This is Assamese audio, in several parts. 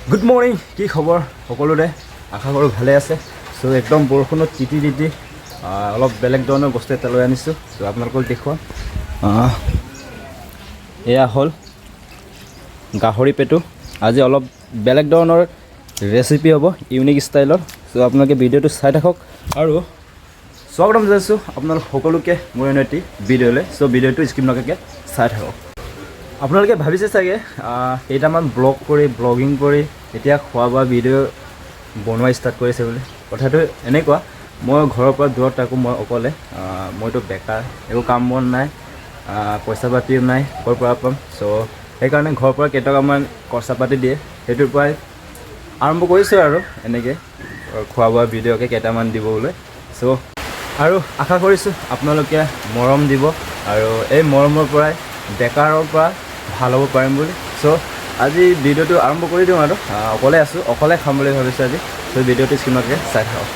গুড মৰ্নিং, কি খবৰ সকলোৰে? আশা কৰোঁ ভালে আছে। চ' একদম বৰষুণত তিতি অলপ বেলেগ ধৰণৰ বস্তু এটা লৈ আনিছোঁ। চ' আপোনালোকক দেখুৱাম। এয়া হ'ল গাহৰি পেটু। আজি অলপ বেলেগ ধৰণৰ ৰেচিপি হ'ব, ইউনিক ষ্টাইলৰ। চ' আপোনালোকে ভিডিঅ'টো চাই থাকক আৰু স্বাগতম জনাইছোঁ আপোনালোক সকলোকে মোৰ এটি ভিডিঅ'লৈ। চ' ভিডিঅ'টো স্কিপ নকৰাকৈ চাই থাকক। আপোনালোকে ভাবিছে চাগে কেইটামান ব্লগিং কৰি এতিয়া খোৱা বোৱা ভিডিঅ' বনোৱা ষ্টাৰ্ট কৰিছে বুলি। কথাটো এনেকুৱা, মই ঘৰৰ পৰা দূৰত থাকোঁ, মই অকলে, মইতো বেকাৰ, একো কাম বন নাই, পইচা পাতিও নাই, ক'ৰ পৰা পাম। চ' সেইকাৰণে ঘৰৰ পৰা কেইটকামান খৰচা পাতি দিয়ে, সেইটোৰ পৰাই আৰম্ভ কৰিছোঁ আৰু এনেকৈ খোৱা বোৱা ভিডিঅ'কে কেইটামান দিবলৈ। চ' আৰু আশা কৰিছোঁ আপোনালোকে মৰম দিব আৰু এই মৰমৰ পৰাই বেকাৰৰ পৰা ভাল হ'ব পাৰিম বুলি। চ' আজি ভিডিঅ'টো আৰম্ভ কৰি দিওঁ আৰু অকলে আছোঁ, অকলে খাম বুলি ভাবিছোঁ আজি। চ' ভিডিঅ'টো স্ক্ৰীনতে চাই থাকক।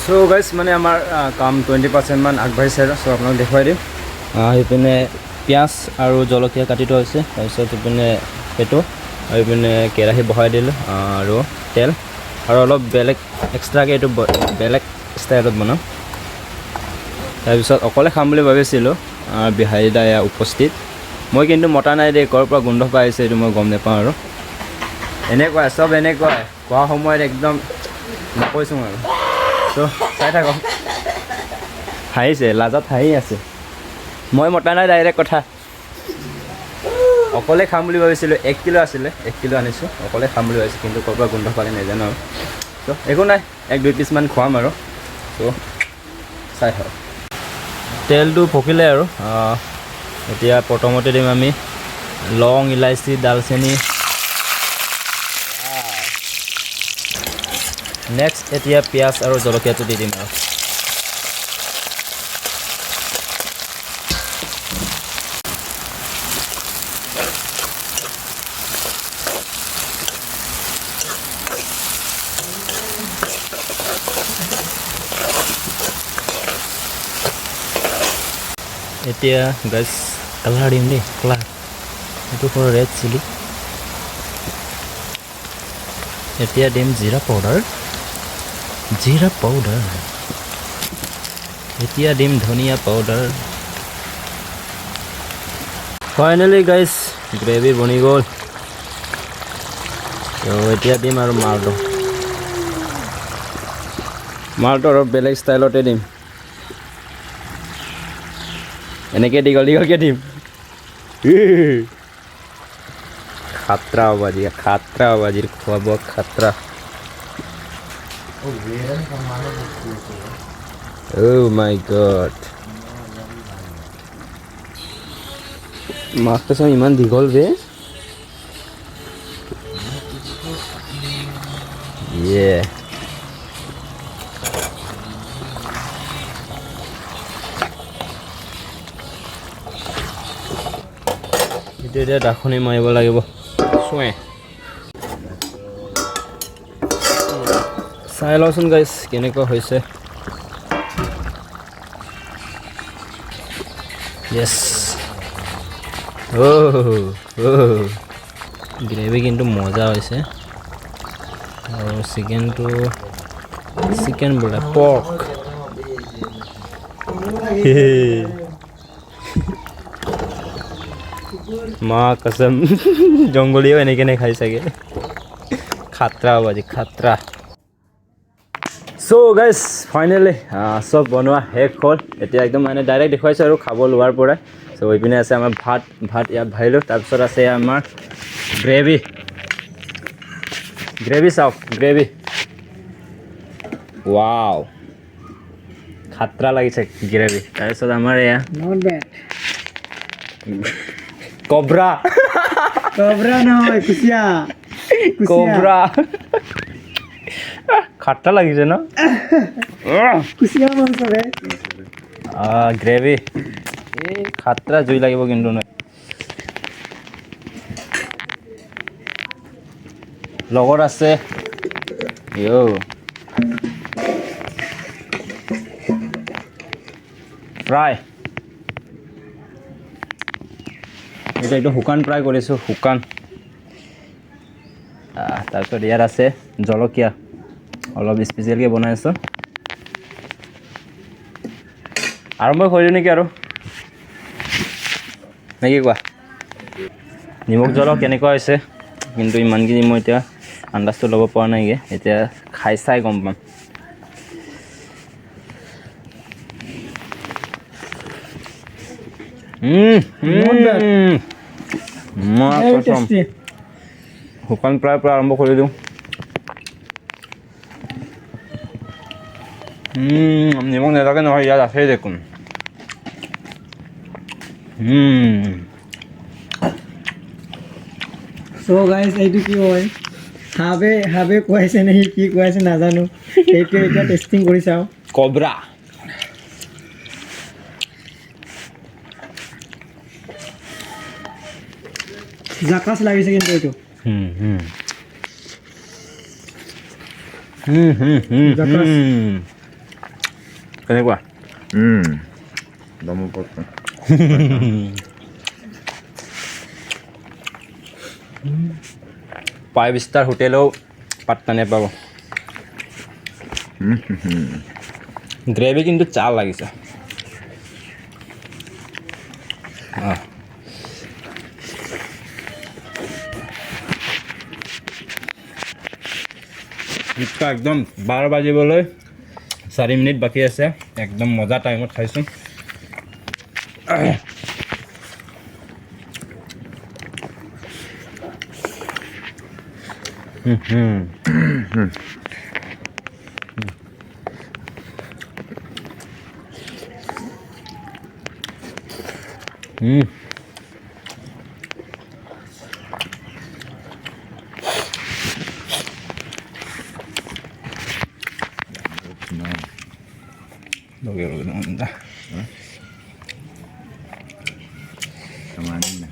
চ' গাইজ, মানে আমাৰ কাম 20% মান আগবাঢ়িছে আৰু চ' আপোনাক দেখুৱাই দিম। সেইপিনে পিঁয়াজ আৰু জলকীয়া কাটি থোৱা হৈছে, তাৰপিছত সেইপিনে পেটু, আৰু এইপিনে কেৰাহী বহাই দিলোঁ আৰু তেল, আৰু অলপ বেলেগ এক্সট্ৰাকৈ এইটো বেলেগ ষ্টাইলত বনাম। তাৰপিছত অকলে খাম বুলি ভাবিছিলোঁ, বিহাৰী দা এয়া উপস্থিত। মই কিন্তু মতা নাই দেই, ক'ৰ পৰা গোন্ধ পাই আহিছে এইটো মই গম নাপাওঁ। আৰু এনেকুৱাই চব এনেকুৱাই, খোৱা সময়ত একদম নকৈছোঁ আৰু। ত' চাই থাকক। হাঁহিছে, লাজত হাঁহি আছে। মই মতা নাই, ডাইৰেক্ট কথা। অকলে খাম বুলি ভাবিছিলোঁ, 1 কিলো আছিলে, 1 কিলো আনিছোঁ। অকলে খাম বুলি ভাবিছোঁ, কিন্তু ক'ৰ পৰা গোন্ধ পালে নাজানো আৰু। ত' একো নাই, 1-2 পিচমান খুৱাম আৰু। ত' চাই থাকক। তেলটো পকিলে আৰু এতিয়া প্ৰথমতে দিম আমি লং, ইলাচি, ডালচেনি। নেক্সট এতিয়া পিঁয়াজ আৰু জলকীয়াটো দি দিম আৰু। এতিয়া গাইজ কালাৰ দিম দেই, কালাৰ। এইটো হ'ল ৰেড চিলি। এতিয়া দিম জিৰা পাউডাৰ। এতিয়া দিম ধনিয়া পাউডাৰ। ফাইনেলি গাইজ গ্ৰেভি বনি গ'ল। ত' এতিয়া দিম আৰু মালটো অলপ বেলেগ ষ্টাইলতে দিম। এনেকৈ দীঘলকৈ দিম। খাতৰা বাজিৰ খোৱা বোৱা খাতৰা। Oh my god, মাছটো চোন ইমান দীঘল যে। এতিয়া দাখনি মাৰিব লাগিব। চাই লওঁচোন গাইজ কেনেকুৱা হৈছে। য়েছ, গ্ৰেভি কিন্তু মজা হৈছে। আৰু চিকেন বোলে পৰ্ক। মা কসম, জংগলীও এনেকৈ নেখাই চাগে। খাতৰা বাজি খাতৰা। চ' গাইজ ফাইনেলি চব বনোৱা শেষ হ'ল। এতিয়া একদম মানে ডাইৰেক্ট দেখুৱাইছোঁ আৰু খাব লোৱাৰ পৰাই। চ' এইপিনে আছে আমাৰ ভাত ইয়াত ভাজিলোঁ। তাৰপিছত আছে আমাৰ গ্ৰেভি চাওক, গ্ৰেভি। ৱাও, খাতৰা লাগিছে গ্ৰেভি। তাৰপিছত আমাৰ এয়া কবৰা নহয়, কবৰা। খাট্টা লাগিছে ন? গ্ৰেভি এই খাতৰা জুই লাগিব কিন্তু নহয়। লগত আছে ফ্ৰাই। এতিয়া একদম শুকান ফ্ৰাই কৰিছোঁ, শুকান। তাৰপিছত ইয়াত আছে জলকীয়া অলপ স্পেচিয়েলকৈ বনাই আছোঁ আৰম্ভ কৰি দিওঁ নেকি আৰু নে কি কোৱা নিমখ জলক কেনেকুৱা হৈছে কিন্তু ইমানখিনি মই এতিয়া আন্দাজটো ল'ব পৰা নাইগৈ এতিয়া খাই চাই গম পাম শুকান প্ৰায় পৰা আৰম্ভ কৰি দিওঁ নিমখ নেলাগে নহয় ইয়াত আছেই দেখোন সো গাইজ এইটো কি হয় হাবে খুৱাইছে নে কি খুৱাইছে নাজানো এইটো এতিয়া টেষ্টিং কৰি চাওঁ কবৰা জাকাচ লাগিছে কিন্তু এইটো জাকাচ কেনেকুৱা দমৰ ওপৰত ফাইভ ষ্টাৰ হোটেলেও পাত্তা নেপাব গ্ৰেভি কিন্তু চাল লাগিছে একদম 12 বাজিবলৈ 4 মিনিট বাকী আছে একদম মজা টাইমত খাইছোঁ kemarin na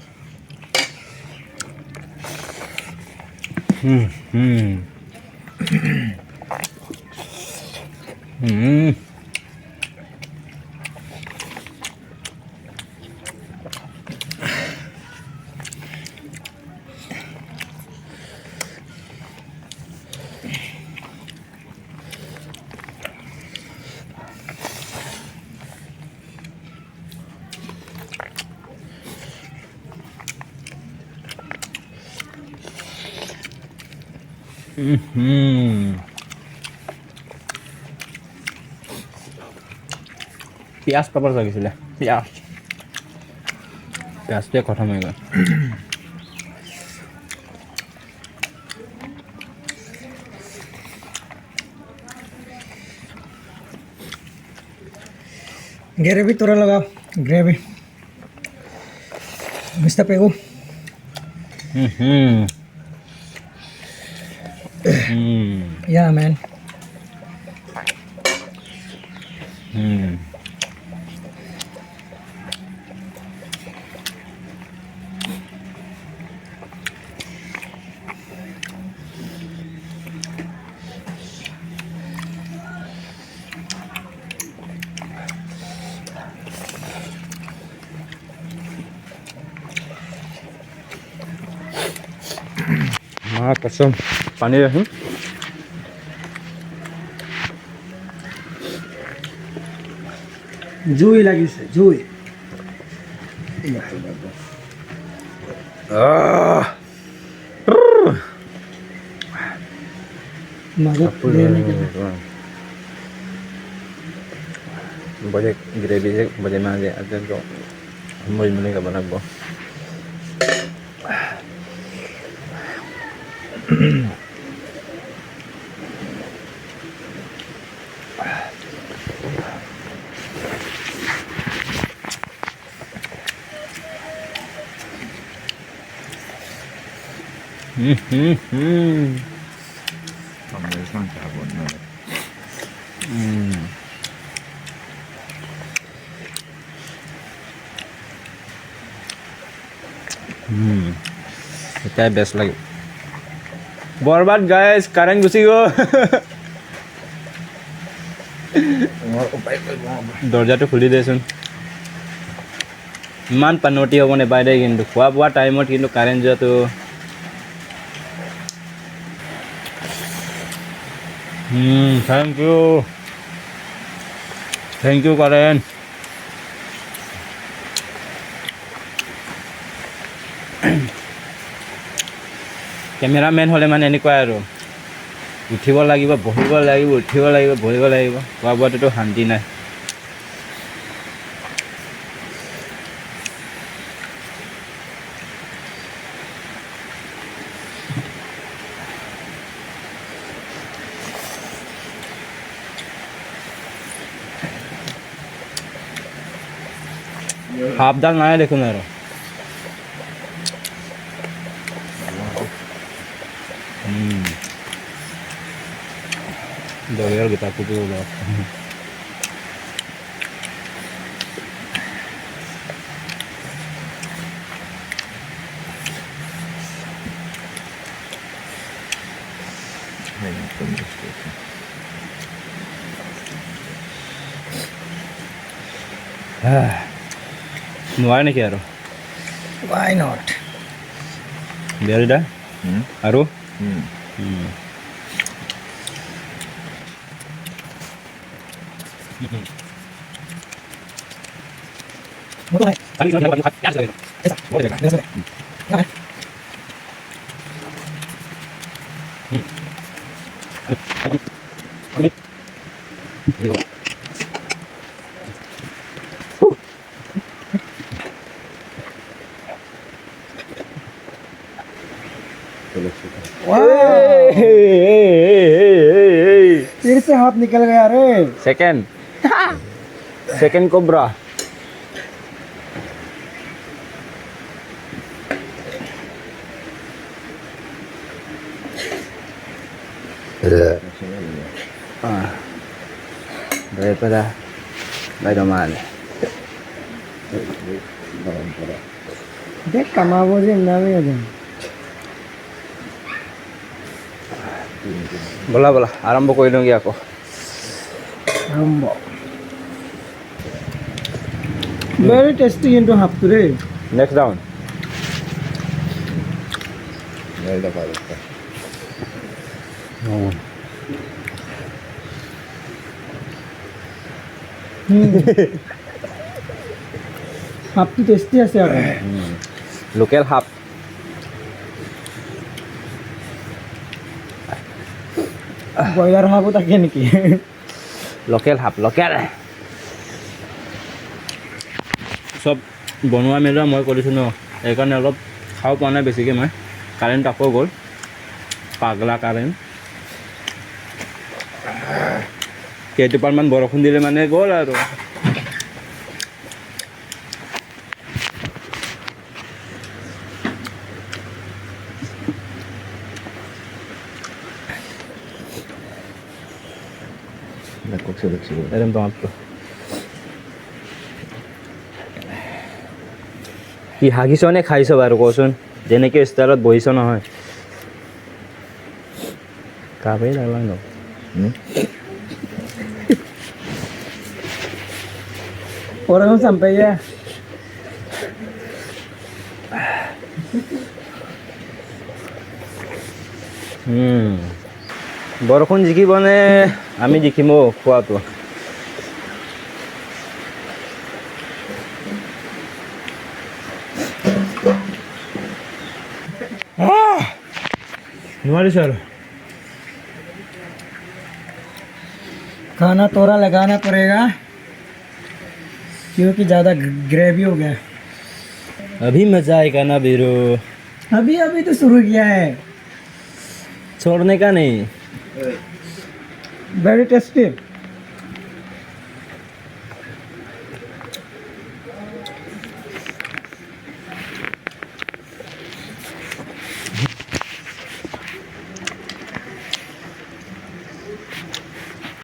পিঁয়াজ পাব লাগিছিলে পিঁয়াজটোৱে খতম হৈ গ'ল গ্ৰেভি তোৰা লগাও gravy mister Pegu yeah man कसम पानी रखूँ জুই লাগিছে জুই মাজত बजे ग्रेवी से बजे में आ जाए तो मुझे मिलेगा बना को kamu sang sabun na এটাই বেষ্ট লাগে বৰবাদ গাইজ কাৰেণ্ট গুচি গ'ল দৰ্জাটো খুলি দেচোন ইমান পানটি হ'ব নাপায় দেই কিন্তু খোৱা বোৱা টাইমত কিন্তু কাৰেণ্ট যোৱাটো Thank you Karen. কেমেৰামেন হ'লে মানে এনেকুৱা আৰু উঠিব লাগিব বহিব লাগিব উঠিব লাগিব বহিব লাগিব খোৱা বোৱাটোতো শান্তি নাই হাফডাল নাই দেখোন আৰু Doyar kita kudu udah. Nuai nih kira. Why not? Biar dah. Aru. फिर से हाथ निकल गया रे Second cobra. Daripada bagaimana? देख कमाबो जे नामे है बोला बोला आरंभ कर दूंगी आपको very tasty into half today next down half to tasty আছে আৰু লোকেল হাফ বয়লাৰ হাফো থাকে নেকি লোকেল হাফ লোকেল সব বনোৱা মেলোৱা মই কৰিছোঁ ন সেইকাৰণে অলপ খাব পোৱা নাই বেছিকৈ মই কাৰেণ্ট আকৌ গ'ল পাগলা কাৰেণ্ট কেইটোপালমান বৰষুণ দিলে মানে গ'ল আৰু এৰকম তো মাত্ৰ কি হাগিছ নে খাইছ বাৰু কচোন যেনেকৈ ষ্টাইলত বহিছ নহয় কাবেই লাগলা ন orang sampai ya বৰষুণ জিকিব নে আমি জিকিম খোৱাটো নোৱাৰিছোঁ আৰু खाना थोड़ा लगाना पड़ेगा क्योंकि ज़्यादा ग्रेवी हो गया अभी मजा आएगा ना बीरू अभी अभी तो शुरू किया है छोड़ने का नहीं वेरी टेस्टी